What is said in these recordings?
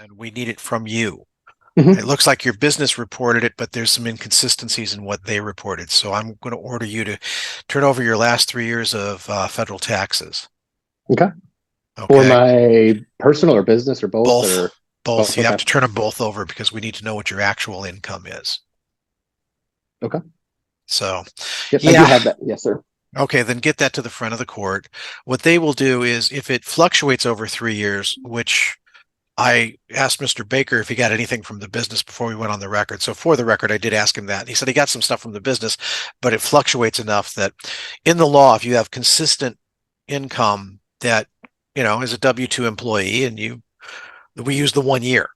and we need it from you. Mhm. It looks like your business reported it, but there's some inconsistencies in what they reported. So I'm going to order you to turn over your last 3 years of federal taxes. Okay. For Okay. my personal or business or both Both. or Both. both? You have Okay. to turn them both over because we need to know what your actual income is. Okay. So, Yep, I do yeah. have that. Yes, sir. Okay, then get that to the front of the court. What they will do is if it fluctuates over 3 years, which I asked Mr. Baker if he got anything from the business before we went on the record. So for the record, I did ask him that. He said he got some stuff from the business, but it fluctuates enough that in the law, if you have consistent income that, is a W-2 employee and we use the 1 year.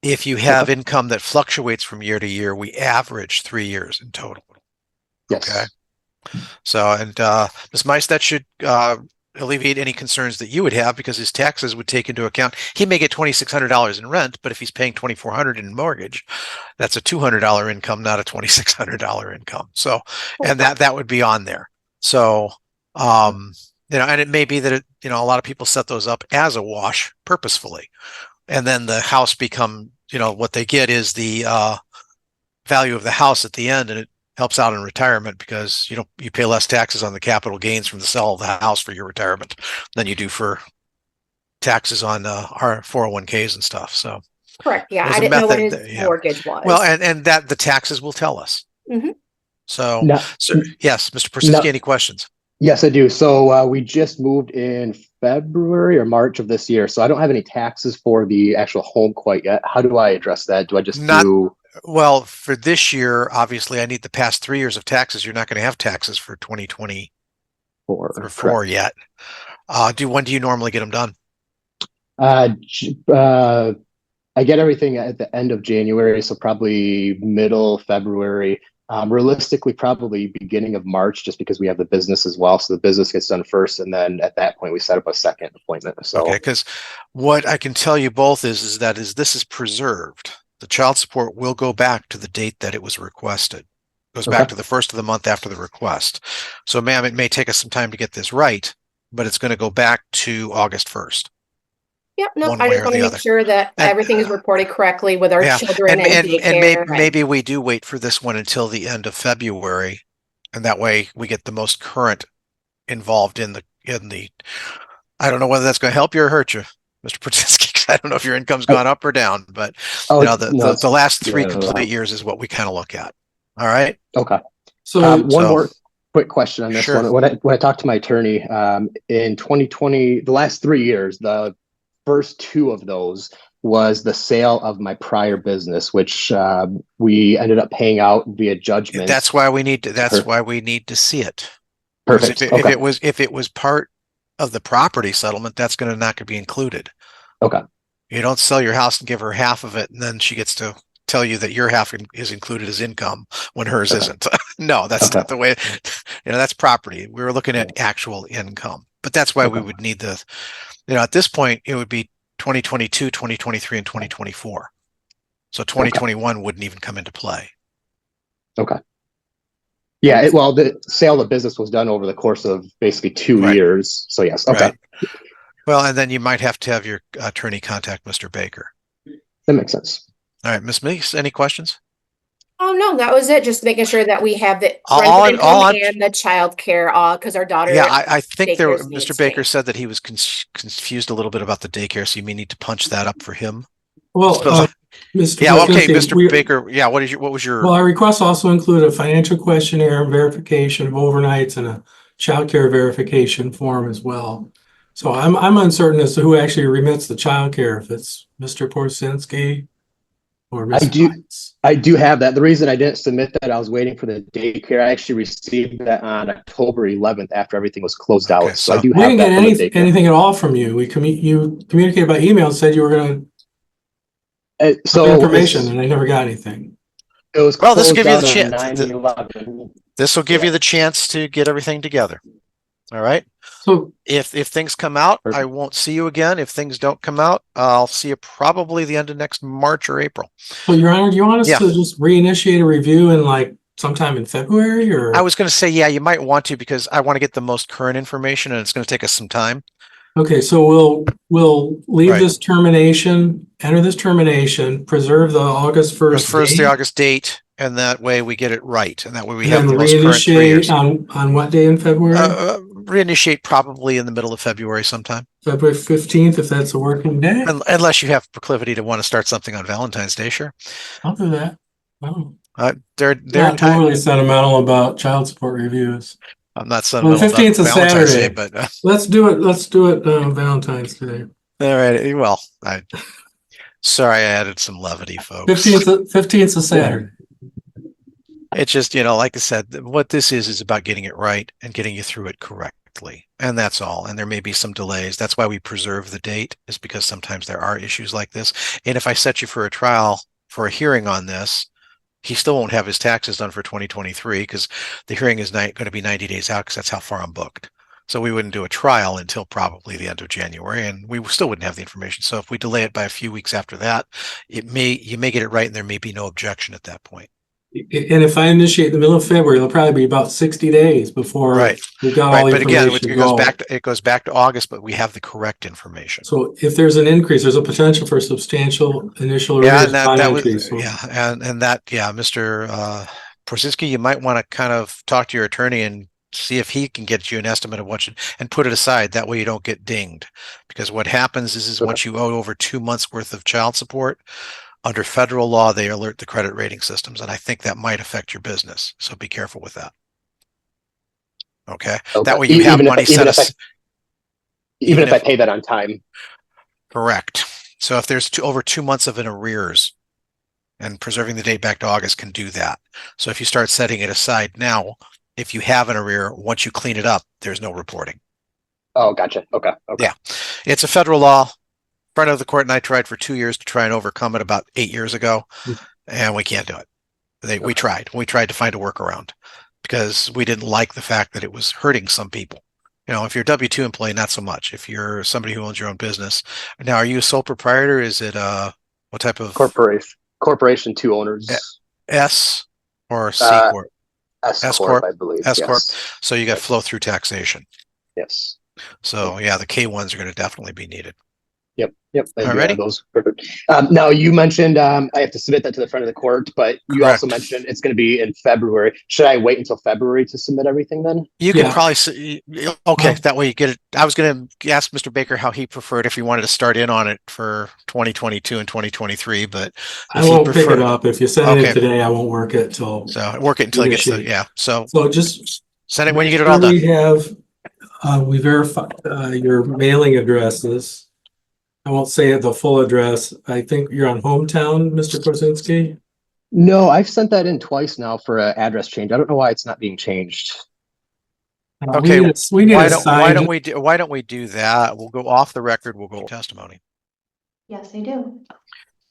If you Okay. have income that fluctuates from year to year, we average 3 years in total. Okay. Yes. So, and Ms. Mice, that should alleviate any concerns that you would have because his taxes would take into account. He may get $2,600 in rent, but if he's paying $2,400 in mortgage, that's a $200 income, not a $2,600 income. So, and that would be on there. So, and it may be that a lot of people set those up as a wash purposefully, and then the house become, what they get is the value of the house at the end, and it helps out in retirement because you pay less taxes on the capital gains from the sale of the house for your retirement than you do for taxes on our 401ks and stuff. So correct. Yeah, there's I a didn't know what method. his Yeah. mortgage was. Well, and that the taxes will tell us. Mm-hmm. So, No, yes, Mr. Persinski, no, any questions? yes, I do. So we just moved in February or March of this year, so I don't have any taxes for the actual home quite yet. How do I address that? Do I just Not do? well for this year. Obviously, I need the past 3 years of taxes. You're not going to have taxes for 2024 Correct. yet. When do you normally get them done? I get everything at the end of January, so probably middle February. Realistically, probably beginning of March, just because we have the business as well. So the business gets done first, and then at that point, we set up a second appointment. So okay, because what I can tell you both is that this is preserved. The child support will go back to the date that it was requested. It goes back okay, to the first of the month after the request. So, ma'am, it may take us some time to get this right, but it's going to go back to August 1st. Yep, no, One I way just or want to the make other. sure that And everything is reported correctly with our yeah, children and and daycare. maybe we do wait for this one until the end of February, and that way we get the most current involved in the. I don't know whether that's going to help you or hurt you, Mr. Prutinski. I don't know if your income's oh, gone up or down, but oh no, the last yeah, 3 complete years is what we kind of look at. All right. okay. So, One more quick question on this Sure. one. When I talked to my attorney in 2020, the last 3 years, the first two of those was the sale of my prior business, which we ended up paying out via judgment. That's why we need to. That's why we need to see it. Perfect. If it was part of the property settlement, that's not going to be included. Okay. You don't sell your house and give her half of it, and then she gets to tell you that your half is included as income when hers isn't. No, that's not the way. That's property. We were looking at actual income, but that's why we would need the. At this point, it would be 2022, 2023, and 2024. So 2021 wouldn't even come into play. Okay. Yeah, the sale of the business was done over the course of basically 2 years. So yes, okay. Right. Well, and then you might have to have your attorney contact Mr. Baker. That makes sense. All right, Ms. Meeks, any questions? Oh no, that was it. Just making sure that we have the All income and the child care, because our daughter. Yeah, I think Mr. Baker said that he was confused a little bit about the daycare, so you may need to punch that up for him. well, Mr. Yeah, okay, President, Mr. Baker. Yeah, what was your? Well, our request also include a financial questionnaire and verification of overnights and a child care verification form as well. So I'm uncertain as to who actually remits the child care, if it's Mr. Porsinski or Ms. I do have that. The reason I didn't submit that, I was waiting for the daycare. I actually received that on October 11th after everything was closed out. So I do We have didn't that get anything at all from you. You communicated by email and said you were going to information, and I never got anything. It was well. This will give you the chance. This will give you the chance to get everything together. All right. So if things come out, I won't see you again. If things don't come out, I'll see you probably the end of next March or April. So, Your Honor, do you want us to just reinitiate a review in sometime in February? Or I was going to say, yeah, you might want to, because I want to get the most current information, and it's going to take us some time. Okay, so we'll leave Right. this termination, enter this termination, preserve the August 1st First, the date, August date, and that way we get it right, and that way we and have then the most current 3 years. reinitiate on what day in February? Reinitiate probably in the middle of February sometime, February 15th, if that's a working day. unless you have proclivity to want to start something on Valentine's Day. Sure, I'll do that. Oh, they're not time. overly sentimental about child support reviews. I'm not Well, the sentimental 15th about is Valentine's Day, Saturday. but Let's do it Valentine's Day. all right. Well, sorry, I added some levity, folks. 15th is Saturday. It's just, like I said, what this is about getting it right and getting you through it correctly. And that's all. And there may be some delays. That's why we preserve the date, is because sometimes there are issues like this. And if I set you for a trial, for a hearing on this, he still won't have his taxes done for 2023 because the hearing is going to be 90 days out, because that's how far I'm booked. So we wouldn't do a trial until probably the end of January, and we still wouldn't have the information. So if we delay it by a few weeks after that, you may get it right, and there may be no objection at that point. And if I initiate in the middle of February, it'll probably be about 60 days before Right. we've got all the But again, information. it goes back to August, but we have the correct information. So if there's an increase, there's a potential for substantial initial Yeah, arrears and that was increase. So Mr. Prosinski, you might want to kind of talk to your attorney and see if he can get you an estimate of what and put it aside. That way you don't get dinged, because what happens is once you owe over 2 months worth of child support, under federal law, they alert the credit rating systems, and I think that might affect your business. So be careful with that. Okay. That way you have money set aside. Even if I pay that on time. Correct. So if there's over 2 months of an arrears, and preserving the date back to August can do that. So if you start setting it aside now, if you have an arrear, once you clean it up, there's no reporting. Oh, gotcha. Okay. Yeah. It's a federal law. Front of the court, and I tried for 2 years to try and overcome it about 8 years ago, and we can't do it. We tried to find a workaround, because we didn't like the fact that it was hurting some people. If you're a W-2 employee, not so much. If you're somebody who owns your own business. Now, are you a sole proprietor? Is it what type of corporation, 2 owners? S or C corp? S corp, I believe. S corp. Yes. So you got flow through taxation. Yes. So yeah, the K1s are going to definitely be needed. Yep. Alrighty. Those perfect. Now you mentioned I have to submit that to the front of the court, but you Correct. also mentioned it's going to be in February. Should I wait until February to submit everything then? You can probably okay. That way you get it. I was going to ask Mr. Baker how he preferred, if he wanted to start in on it for 2022 and 2023, but I won't pick it up. If you send it in today, I won't work it till. So work it until it gets So just send it when you get it all done. We verify your mailing addresses. I won't say the full address. I think you're on Hometown, Mr. Prosinski. No, I've sent that in twice now for an address change. I don't know why it's not being changed. Okay, why don't we do that? We'll go off the record. We'll go testimony. Yes, I do.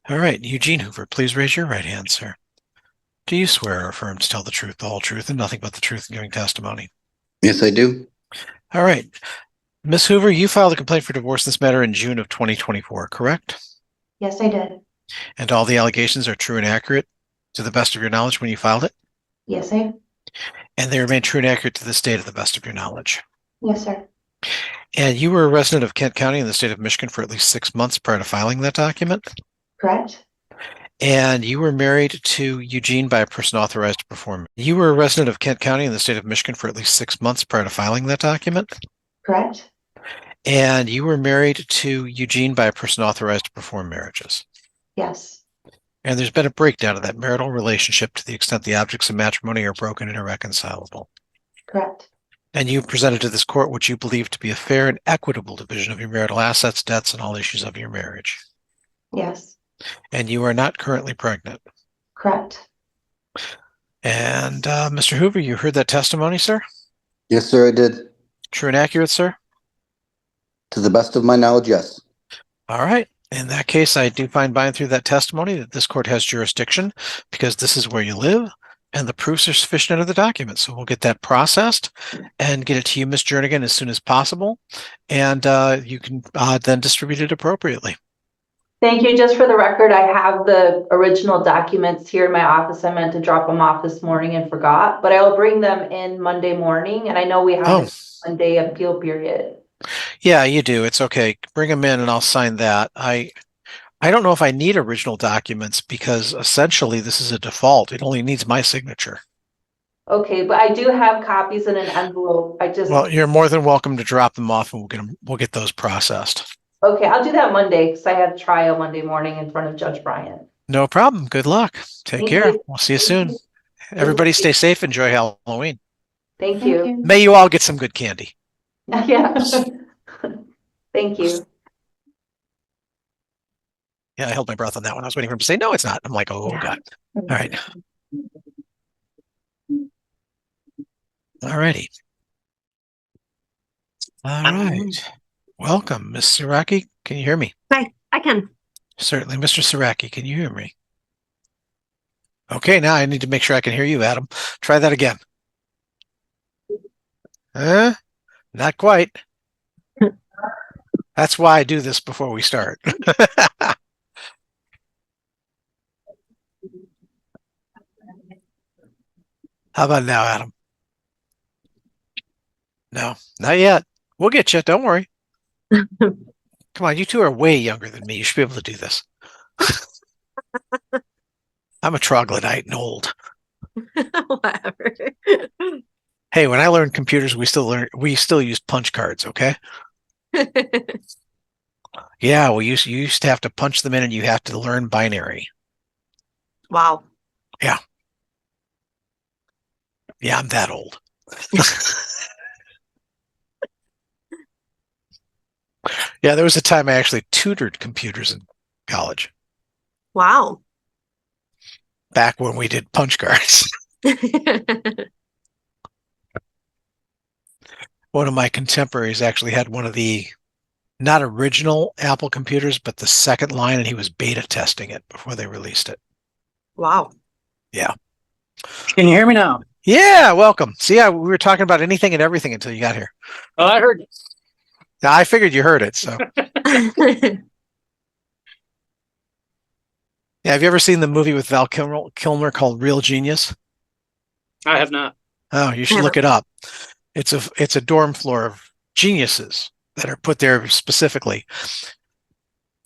All right, Eugene Hoover, please raise your right hand, sir. Do you swear or affirm to tell the truth, the whole truth, and nothing but the truth in giving testimony? Yes, I do. All right. Ms. Hoover, you filed a complaint for divorce in this matter in June of 2024, correct? Yes, I did. And all the allegations are true and accurate to the best of your knowledge when you filed it? Yes, I. And they remain true and accurate to this date to the best of your knowledge? Yes, sir. And you were a resident of Kent County in the state of Michigan for at least 6 months prior to filing that document? Correct. And you were married to Eugene by a person authorized to perform. You were a resident of Kent County in the state of Michigan for at least 6 months prior to filing that document? Correct. And you were married to Eugene by a person authorized to perform marriages? Yes. And there's been a breakdown of that marital relationship to the extent the objects of matrimony are broken and irreconcilable? Correct. And you presented to this court what you believe to be a fair and equitable division of your marital assets, debts, and all issues of your marriage? Yes. And you are not currently pregnant? Correct. And Mr. Hoover, you heard that testimony, sir? Yes, sir, I did. True and accurate, sir? To the best of my knowledge, yes. All right. In that case, I do find by and through that testimony that this court has jurisdiction, because this is where you live and the proofs are sufficient under the document. So we'll get that processed and get it to you, Ms. Jernigan, as soon as possible. And you can then distribute it appropriately. Thank you. Just for the record, I have the original documents here in my office. I meant to drop them off this morning and forgot, but I will bring them in Monday morning. And I know we have a Monday appeal period. Yeah, you do. It's okay. Bring them in and I'll sign that. I don't know if I need original documents because essentially this is a default. It only needs my signature. Okay, but I do have copies in an envelope. Well, you're more than welcome to drop them off and we'll get those processed. Okay, I'll do that Monday because I have trial Monday morning in front of Judge Bryant. No problem. Good luck. Take Thank care. you. We'll see you soon. Everybody stay safe. Enjoy Halloween. Thank you. May you all get some good candy. Yeah. Thank you. Yeah, I held my breath on that one. I was waiting for him to say, no, it's not. I'm like, oh, God. All right. All righty. All right. Welcome, Miss Sieracki. Can you hear me? Hi, I can. Certainly. Mr. Sieracki, can you hear me? Okay, now I need to make sure I can hear you, Adam. Try that again. Not quite. That's why I do this before we start. How about now, Adam? No, not yet. We'll get you. Don't worry. Come on, you two are way younger than me. You should be able to do this. I'm a troglodyte and old. Whatever. Hey, when I learned computers, we still used punch cards, okay? Yeah, you used to have to punch them in and you have to learn binary. Wow. Yeah, I'm that old. Yeah, there was a time I actually tutored computers in college. Wow. Back when we did punch cards. One of my contemporaries actually had one of the not original Apple computers, but the second line, and he was beta testing it before they released it. Wow. Yeah. Can you hear me now? Yeah, welcome. See, we were talking about anything and everything until you got here. Oh, I heard. Now, I figured you heard it, so. Yeah, have you ever seen the movie with Val Kilmer called Real Genius? I have not. Oh, you should look it up. It's a dorm floor of geniuses that are put there specifically.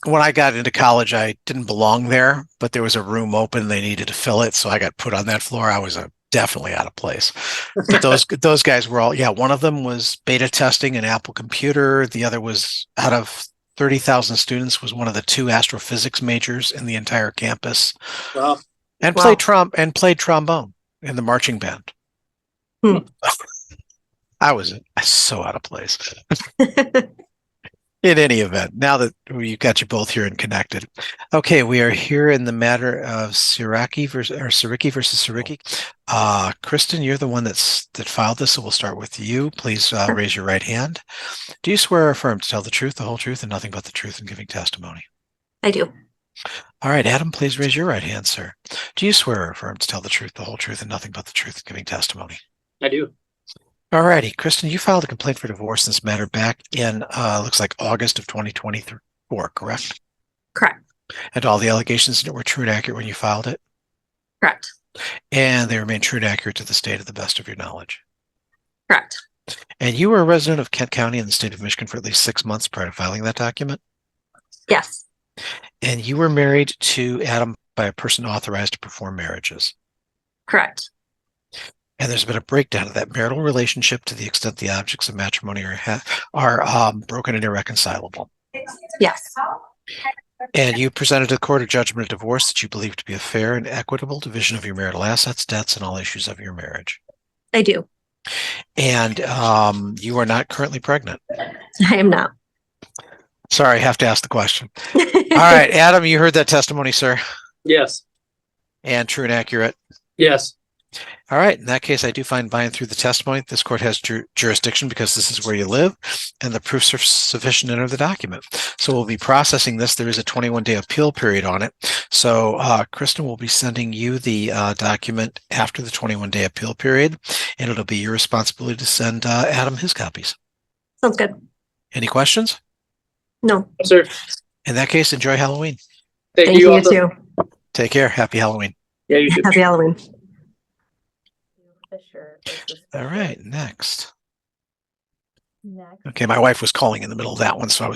When I got into college, I didn't belong there, but there was a room open. They needed to fill it, so I got put on that floor. I was definitely out of place. But those guys were all, one of them was beta testing an Apple computer. The other was, out of 30,000 students, was one of the 2 astrophysics majors in the entire campus. Wow. And played trombone in the marching band. I was so out of place. In any event, now that we've got you both here and connected. Okay, we are here in the matter of Sieracki versus Sieracki. Kristen, you're the one that filed this, so we'll start with you. Please raise your right hand. Do you swear or affirm to tell the truth, the whole truth, and nothing but the truth in giving testimony? I do. All right, Adam, please raise your right hand, sir. Do you swear or affirm to tell the truth, the whole truth, and nothing but the truth in giving testimony? I do. All righty, Kristen, you filed a complaint for divorce in this matter back in, looks like August of 2024, correct? Correct. And all the allegations were true and accurate when you filed it? Correct. And they remain true and accurate to the state of the best of your knowledge? Correct. And you were a resident of Kent County in the state of Michigan for at least 6 months prior to filing that document? Yes. And you were married to Adam by a person authorized to perform marriages? Correct. And there's been a breakdown of that marital relationship to the extent the objects of matrimony are broken and irreconcilable? Yes. And you presented to the court a judgment of divorce that you believe to be a fair and equitable division of your marital assets, debts, and all issues of your marriage? I do. And you are not currently pregnant? I am not. Sorry, I have to ask the question. All right, Adam, you heard that testimony, sir? Yes. And true and accurate? Yes. All right. In that case, I do find by and through the testimony, this court has jurisdiction because this is where you live and the proofs are sufficient to enter the document. So we'll be processing this. There is a 21-day appeal period on it. So Kristen will be sending you the document after the 21-day appeal period, and it'll be your responsibility to send Adam his copies. Sounds good. Any questions? No. Sir. In that case, enjoy Halloween. Thank you also. too. Take care. Happy Halloween. Yeah, you too. Happy Halloween. Fischer. All right. Next. Okay, my wife was calling in the middle of that one, so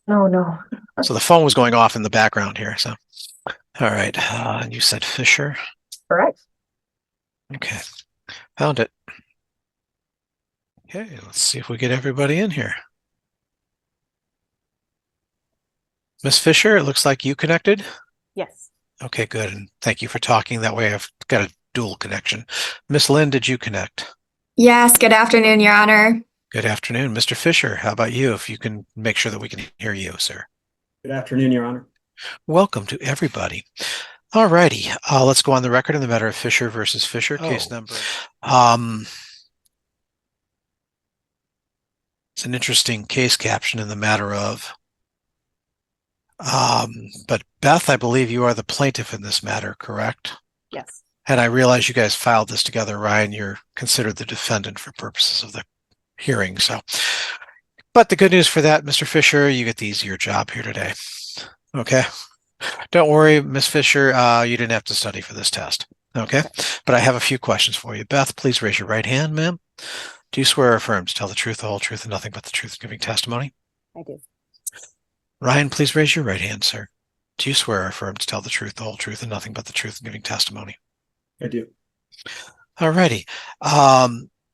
No. so the phone was going off in the background here. So, all right, you said Fischer. Correct. Okay, found it. Okay, let's see if we get everybody in here. Miss Fischer, it looks like you connected. Yes. Okay, good, and thank you for talking. That way, I've got a dual connection. Miss Lynn, did you connect? Yes, good afternoon, Your Honor. Good afternoon, Mr. Fischer. How about you? If you can make sure that we can hear you, sir. Good afternoon, Your Honor. Welcome to everybody. All righty, let's go on the record in the matter of Fischer versus Fischer, case number. It's an interesting case caption in the matter of. But Beth, I believe you are the plaintiff in this matter, correct? Yes. And I realize you guys filed this together. Ryan, you're considered the defendant for purposes of the hearing. So, but the good news for that, Mr. Fischer, you get the easier job here today. Okay. Don't worry, Miss Fischer, you didn't have to study for this test. Okay. But I have a few questions for you. Beth, please raise your right hand, ma'am. Do you swear or affirm to tell the truth, the whole truth, and nothing but the truth in giving testimony? I do. Ryan, please raise your right hand, sir. Do you swear or affirm to tell the truth, the whole truth, and nothing but the truth in giving testimony? I do. All righty.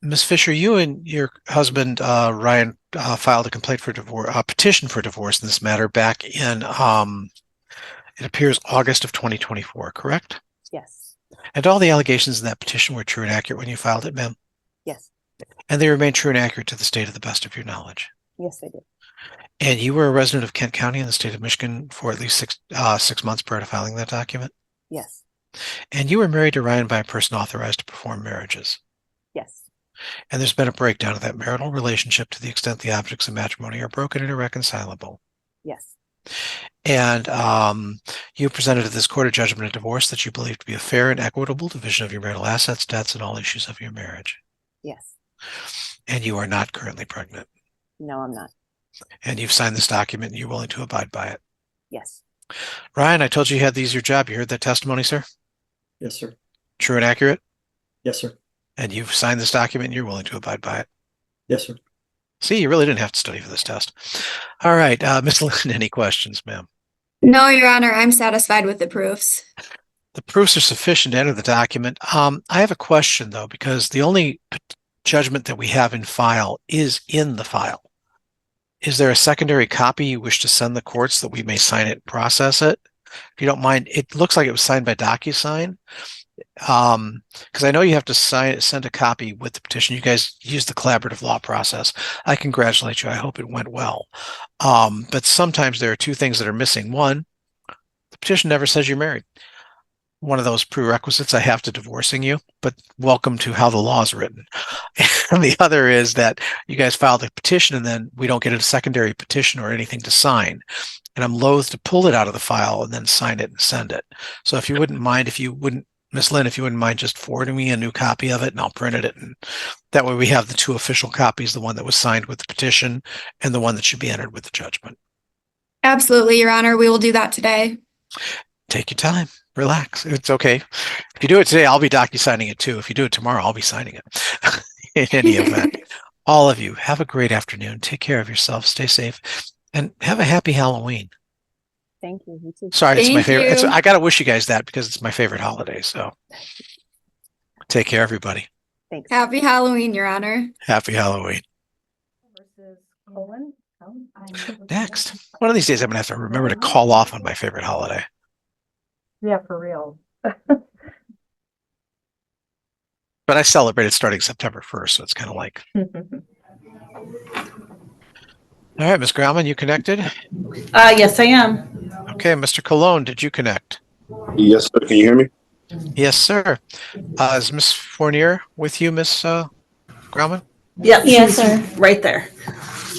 Ms. Fischer, you and your husband, Ryan, filed a complaint for divorce, a petition for divorce in this matter back in, it appears August of 2024, correct? Yes. And all the allegations in that petition were true and accurate when you filed it, ma'am? Yes. And they remain true and accurate to the state of the best of your knowledge? Yes, I do. And you were a resident of Kent County in the state of Michigan for at least 6 months prior to filing that document? Yes. And you were married to Ryan by a person authorized to perform marriages? Yes. And there's been a breakdown of that marital relationship to the extent the objects of matrimony are broken and irreconcilable? Yes. And you presented to this court a judgment of divorce that you believe to be a fair and equitable division of your marital assets, debts, and all issues of your marriage? Yes. And you are not currently pregnant? No, I'm not. And you've signed this document and you're willing to abide by it? Yes. Ryan, I told you had the easier job. You heard that testimony, sir? Yes, sir. True and accurate? Yes, sir. And you've signed this document and you're willing to abide by it? Yes, sir. See, you really didn't have to study for this test. All right, Ms. Lynn, any questions, ma'am? No, Your Honor, I'm satisfied with the proofs. The proofs are sufficient to enter the document. I have a question, though, because the only judgment that we have in file is in the file. Is there a secondary copy you wish to send the courts that we may sign it and process it? If you don't mind, it looks like it was signed by DocuSign. Because I know you have to send a copy with the petition. You guys used the collaborative law process. I congratulate you. I hope it went well. But sometimes there are two things that are missing. One, the petition never says you're married. One of those prerequisites, I have to divorcing you, but welcome to how the law is written. And the other is that you guys filed a petition and then we don't get a secondary petition or anything to sign. And I'm loath to pull it out of the file and then sign it and send it. So if you wouldn't mind, Miss Lynn, if you wouldn't mind just forwarding me a new copy of it and I'll print it. And that way we have the two official copies, the one that was signed with the petition and the one that should be entered with the judgment. Absolutely, Your Honor. We will do that today. Take your time. Relax. It's okay. If you do it today, I'll be docu-signing it too. If you do it tomorrow, I'll be signing it. In any event, all of you, have a great afternoon. Take care of yourself. Stay safe. And have a happy Halloween. Thank you. You too. Sorry, it's my Thank favorite. you. I got to wish you guys that because it's my favorite holiday. So take care, everybody. Thanks. Happy Halloween, Your Honor. Happy Halloween. Next. One of these days, I'm going to have to remember to call off on my favorite holiday. Yeah, for real. But I celebrate it starting September 1st, so it's kind of like. All right, Ms. Grauman, you connected? Yes, I am. Okay, Mr. Cologne, did you connect? Yes, sir. Can you hear me? Yes, sir. Is Ms. Fournier with you, Ms. Grauman? Yep, yes, sir. Right there.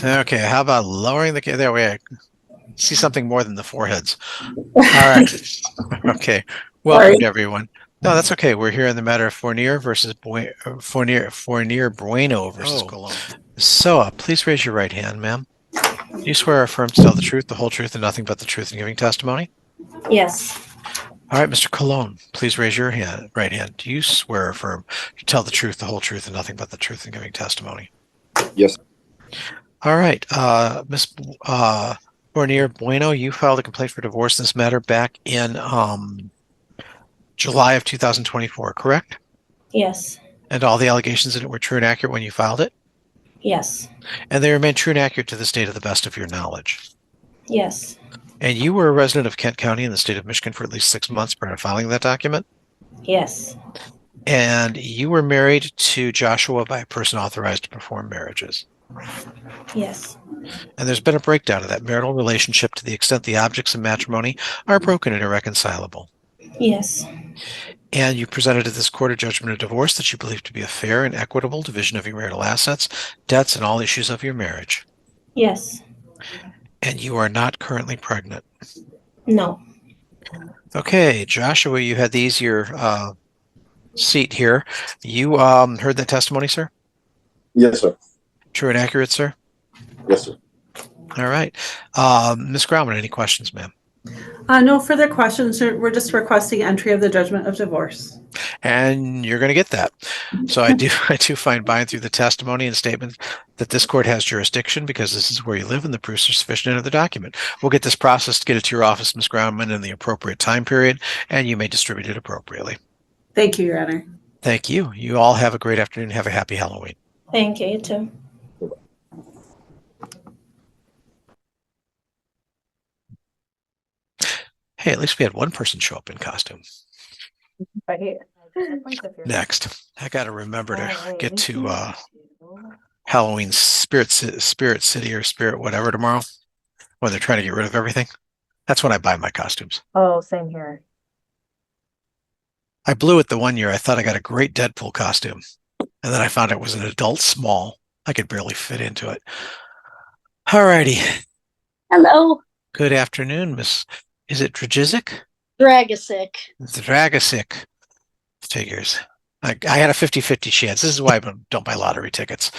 Okay, how about lowering the... There we are. See something more than the foreheads. All right. Okay. Welcome, everyone. No, that's okay. We're here in the matter of Fournier versus Fournier Bueno versus Cologne. So, please raise your right hand, ma'am. Do you swear or affirm to tell the truth, the whole truth, and nothing but the truth in giving testimony? Yes. All right, Mr. Cologne, please raise your right hand. Do you swear or affirm to tell the truth, the whole truth, and nothing but the truth in giving testimony? Yes. All right. Miss Bornier Bueno, you filed a complaint for divorce in this matter back in July of 2024, correct? Yes. And all the allegations in it were true and accurate when you filed it? Yes. And they remain true and accurate to this date to the best of your knowledge? Yes. And you were a resident of Kent County in the state of Michigan for at least 6 months prior to filing that document? Yes. And you were married to Joshua by a person authorized to perform marriages? Yes. And there's been a breakdown of that marital relationship to the extent the objects of matrimony are broken and irreconcilable? Yes. And you presented to this court a judgment of divorce that you believe to be a fair and equitable division of your marital assets, debts, and all issues of your marriage? Yes. And you are not currently pregnant? No. Okay, Joshua, you had the easier seat here. You heard that testimony, sir? Yes, sir. True and accurate, sir? Yes, sir. All right. Ms. Grauman, any questions, ma'am? No further questions. We're just requesting entry of the judgment of divorce. And you're going to get that. So I do find by and through the testimony and statement that this court has jurisdiction because this is where you live and the proofs are sufficient in the document. We'll get this processed, get it to your office, Ms. Grauman, in the appropriate time period, and you may distribute it appropriately. Thank you, Your Honor. Thank you. You all have a great afternoon. Have a happy Halloween. Thank you, you too. Hey, at least we had one person show up in costume. Right. Next, I got to remember to get to Halloween Spirit City or Spirit whatever tomorrow when they're trying to get rid of everything. That's when I buy my costumes. Oh, same here. I blew it the one year. I thought I got a great Deadpool costume. And then I found it was an adult small. I could barely fit into it. All righty. Hello. Good afternoon, Miss. Is it Dragisic? Dragisic. It's Dragisic. Figures. I had a 50-50 chance. This is why I don't buy lottery tickets.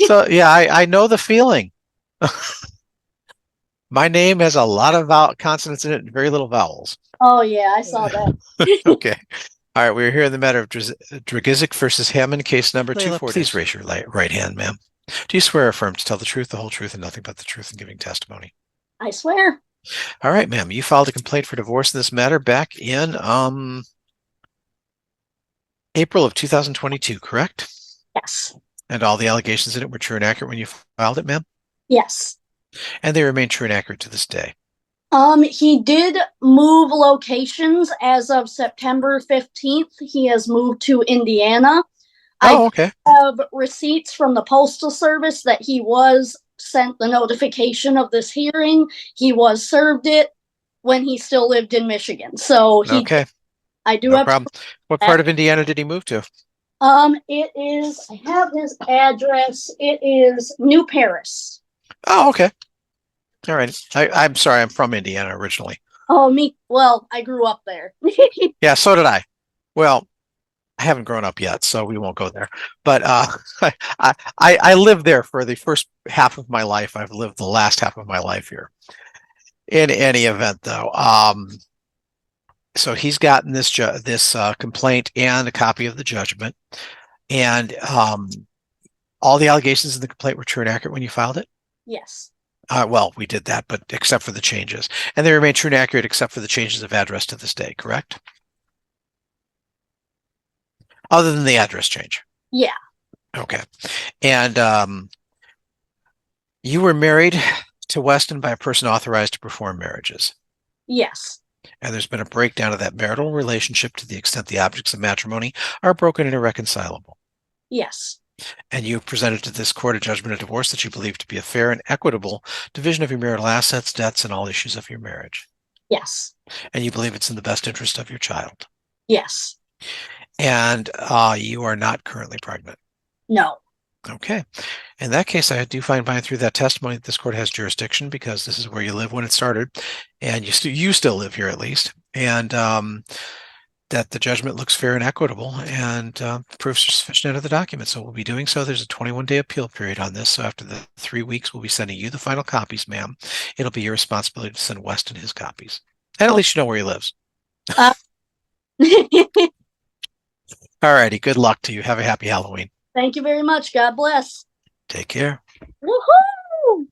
So, yeah, I know the feeling. My name has a lot of consonants in it and very little vowels. Oh, yeah, I saw that. Okay. All right, we're here in the matter of Dragisic versus Hammond, case number 240. Please raise your right hand, ma'am. Do you swear or affirm to tell the truth, the whole truth, and nothing but the truth in giving testimony? I swear. All right, ma'am. You filed a complaint for divorce in this matter back in April of 2022, correct? Yes. And all the allegations in it were true and accurate when you filed it, ma'am? Yes. And they remain true and accurate to this day? He did move locations as of September 15th. He has moved to Indiana. Oh, okay. I have receipts from the Postal Service that he was sent the notification of this hearing. He was served it when he still lived in Michigan. So okay. I do No have problem. What part of Indiana did he move to? It is, I have his address. It is New Paris. Oh, okay. All right. I'm sorry. I'm from Indiana originally. Oh, well, I grew up there. Yeah, so did I. Well, I haven't grown up yet, so we won't go there. But I lived there for the first half of my life. I've lived the last half of my life here. In any event, though, so he's gotten this complaint and a copy of the judgment, and all the allegations in the complaint were true and accurate when you filed it? Yes. Well, we did that, but except for the changes. And they remain true and accurate except for the changes of address to this day, correct? Other than the address change? Yeah. Okay. And you were married to Weston by a person authorized to perform marriages? Yes. And there's been a breakdown of that marital relationship to the extent the objects of matrimony are broken and irreconcilable? Yes. And you presented to this court a judgment of divorce that you believe to be a fair and equitable division of your marital assets, debts, and all issues of your marriage? Yes. And you believe it's in the best interest of your child? Yes. And you are not currently pregnant? No. Okay. In that case, I do find by and through that testimony that this court has jurisdiction because this is where you live when it started, and you still live here at least, and that the judgment looks fair and equitable, and proofs are sufficient of the document. So we'll be doing so. There's a 21-day appeal period on this. So after the 3 weeks, we'll be sending you the final copies, ma'am. It'll be your responsibility to send Weston his copies. And at least you know where he lives. All righty. Good luck to you. Have a happy Halloween. Thank you very much. God bless. Take care. Woohoo!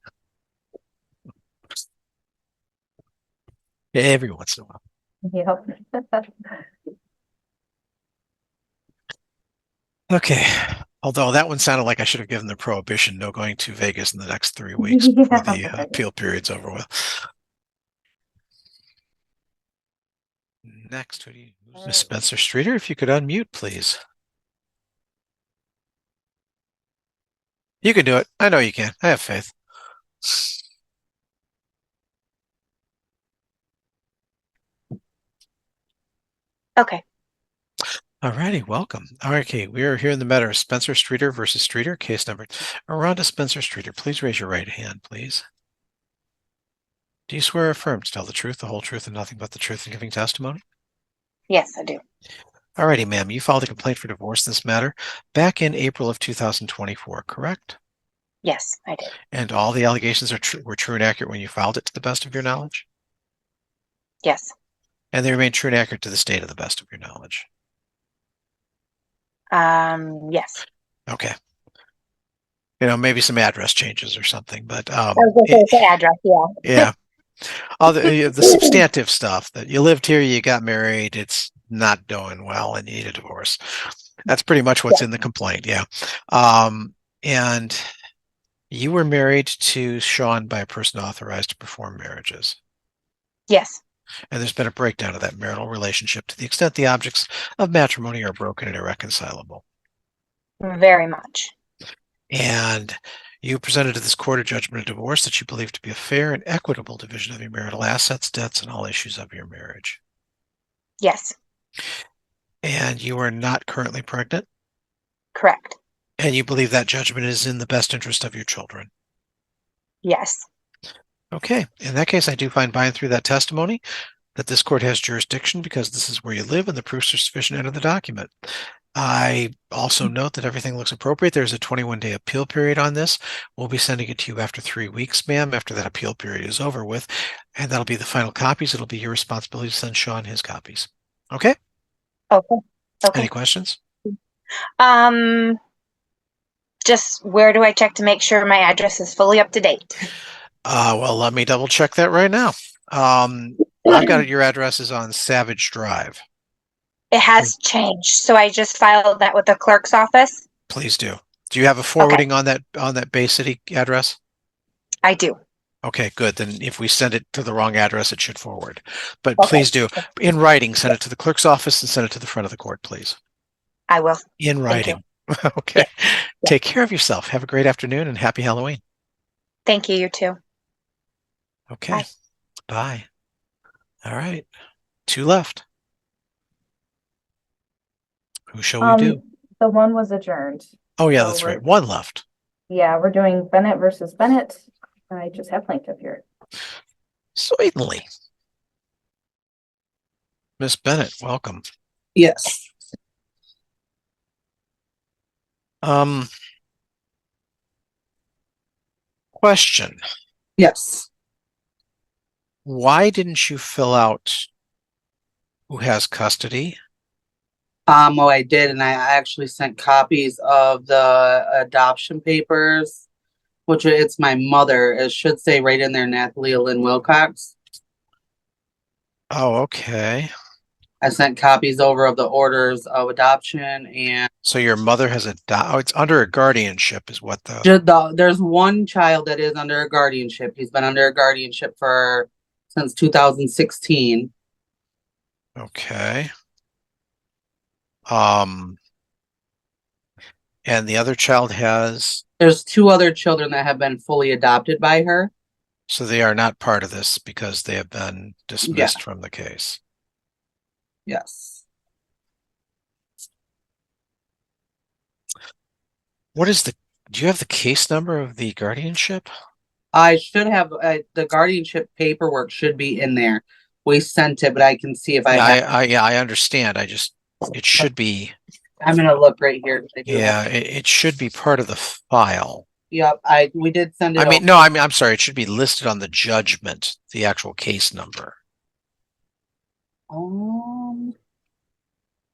Every once in a while. Yep. Okay. Although that one sounded like I should have given the prohibition, no going to Vegas in the next 3 weeks before the appeal period's over with. Next, who do you, Miss Spencer Streeter, if you could unmute, please. You can do it. I know you can. I have faith. Okay. All righty, welcome. Okay, we are here in the matter of Spencer Streeter versus Streeter, case number. Rhonda Spencer Streeter, please raise your right hand, please. Do you swear or affirm to tell the truth, the whole truth, and nothing but the truth in giving testimony? Yes, I do. All righty, ma'am. You filed a complaint for divorce in this matter back in April of 2024, correct? Yes, I did. And all the allegations were true and accurate when you filed it to the best of your knowledge? Yes. And they remain true and accurate to this date to the best of your knowledge? Yes. Okay. Maybe some address changes or something, but I was going to say address, yeah. yeah. All the substantive stuff that you lived here, you got married, it's not doing well, and you need a divorce. That's pretty much what's in the complaint, yeah. And you were married to Sean by a person authorized to perform marriages. Yes. And there's been a breakdown of that marital relationship to the extent the objects of matrimony are broken and irreconcilable. Very much. And you presented to this court a judgment of divorce that you believe to be a fair and equitable division of your marital assets, debts, and all issues of your marriage. Yes. And you are not currently pregnant? Correct. And you believe that judgment is in the best interest of your children? Yes. Okay. In that case, I do find by and through that testimony that this court has jurisdiction because this is where you live and the proofs are sufficient to enter the document. I also note that everything looks appropriate. There's a 21-day appeal period on this. We'll be sending it to you after 3 weeks, ma'am, after that appeal period is over with. And that'll be the final copies. It'll be your responsibility to send Sean his copies. Okay? Okay. Okay. Any questions? Just where do I check to make sure my address is fully up to date? Well, let me double check that right now. I've got your address is on Savage Drive. It has changed, so I just filed that with the clerk's office. Please do. Do you have a forwarding on that Bay City address? I do. Okay, good. Then if we send it to the wrong address, it should forward. But please do. In writing, send it to the clerk's office and send it to the front of the court, please. I will. In writing. Okay. Yeah. Take care of yourself. Have a great afternoon and happy Halloween. Thank you. You too. Okay. Bye. Bye. All right. 2 left. Who shall we do? The one was adjourned. Oh, yeah, that's right. 1 left. Yeah, we're doing Bennett versus Bennett. I just have plaintiff here. Certainly. Miss Bennett, welcome. Yes. Question. Yes. Why didn't you fill out who has custody? Well, I did, and I actually sent copies of the adoption papers, which it's my mother. It should say right in there, Nathalia Lynn Wilcox. Oh, okay. I sent copies over of the orders of adoption, and so your mother has it's under a guardianship, is what the there's one child that is under a guardianship. He's been under a guardianship since 2016. Okay. And the other child there's 2 other children that have been fully adopted by her. So they are not part of this because they have been dismissed from the case. Yes. Do you have the case number of the guardianship? I should have, the guardianship paperwork should be in there. We sent it, but I can see if I understand. It should be. I'm going to look right here. Yeah, it should be part of the file. Yep, we did send it. I'm sorry. It should be listed on the judgment, the actual case number. I'm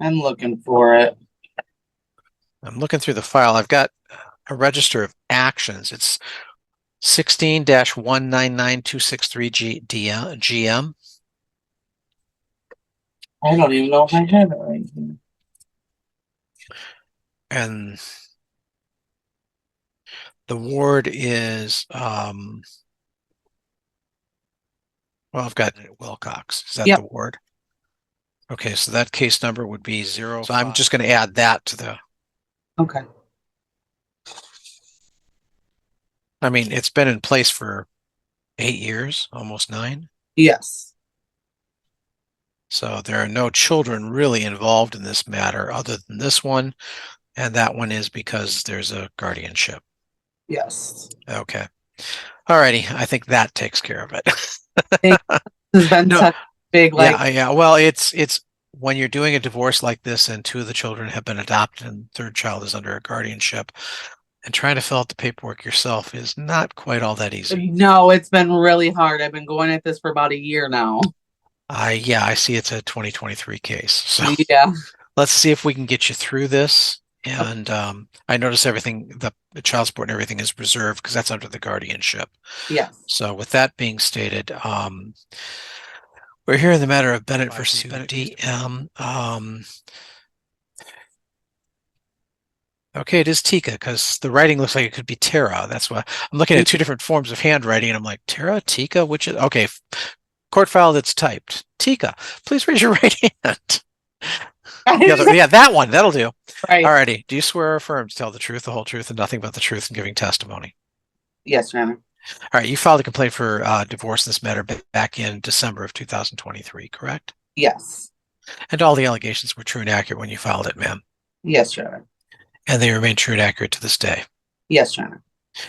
looking for it. I'm looking through the file. I've got a register of actions. It's 16-199263 GM. I don't even know if I have it right here. And the ward is, well, I've got Wilcox. Is that Yep. the ward? Okay, so that case number would be 0. So I'm just going to add that to the, Okay. I mean, it's been in place for 8 years, almost 9. Yes. So there are no children really involved in this matter other than this one. And that one is because there's a guardianship. Yes. Okay. Alrighty. I think that takes care of it. This has been No. such a big, like, Yeah. Well, it's when you're doing a divorce like this and 2 of the children have been adopted and the 3rd child is under a guardianship, and trying to fill out the paperwork yourself is not quite all that easy. no, it's been really hard. I've been going at this for about a year now. I see it's a 2023 case. So Yeah. let's see if we can get you through this. And I notice everything, the child support and everything is reserved because that's under the guardianship. Yes. So with that being stated, we're here in the matter of Bennett versus DM. Okay, it is Tika because the writing looks like it could be Tara. That's why I'm looking at 2 different forms of handwriting and I'm like, Tara, Tika, which is okay. Court file that's typed. Tika, please raise your right hand. Yeah, that one. That'll do. Right. Alrighty. Do you swear or affirm to tell the truth, the whole truth, and nothing but the truth in giving testimony? Yes, Your Honor. All right. You filed a complaint for divorce in this matter back in December of 2023, correct? Yes. And all the allegations were true and accurate when you filed it, ma'am. Yes, Your Honor. And they remain true and accurate to this day. Yes, Your Honor.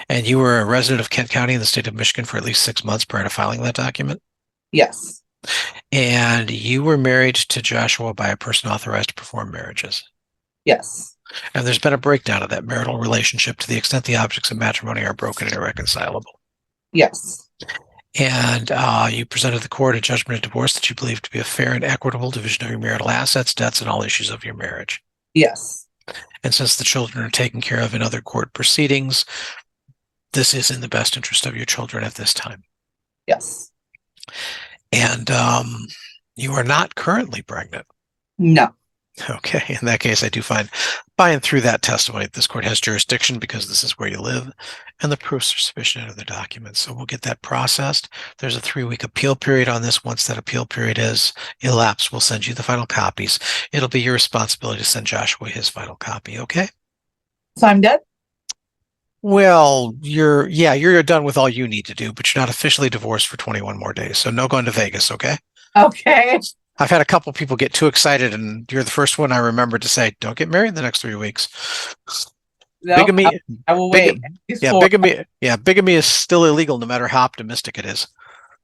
And you were a resident of Kent County in the state of Michigan for at least 6 months prior to filing that document? Yes. And you were married to Joshua by a person authorized to perform marriages? Yes. And there's been a breakdown of that marital relationship to the extent the objects of matrimony are broken and irreconcilable? Yes. And you presented the court a judgment of divorce that you believe to be a fair and equitable division of your marital assets, debts, and all issues of your marriage? Yes. And since the children are taken care of in other court proceedings, this is in the best interest of your children at this time? Yes. And you are not currently pregnant? No. Okay. In that case, I do find by and through that testimony that this court has jurisdiction because this is where you live and the proofs are sufficient of the documents. So we'll get that processed. There's a 3-week appeal period on this. Once that appeal period is elapsed, we'll send you the final copies. It'll be your responsibility to send Joshua his final copy. Okay. So I'm dead? Well, you're done with all you need to do, but you're not officially divorced for 21 more days. So no going to Vegas. Okay. Okay. I've had a couple people get too excited, and you're the first one I remember to say, "Don't get married in the next 3 weeks." No, Bigamy, I will wait. bigamy is still illegal, no matter how optimistic it is.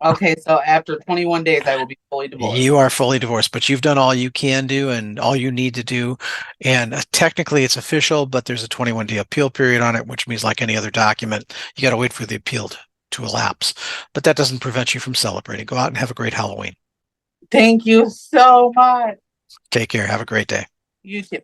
Okay, so after 21 days, I will be fully divorced. You are fully divorced, but you've done all you can do and all you need to do. And technically, it's official, but there's a 21-day appeal period on it, which means, like any other document, you got to wait for the appeal to elapse. But that doesn't prevent you from celebrating. Go out and have a great Halloween. Thank you so much. Take care. Have a great day. You too.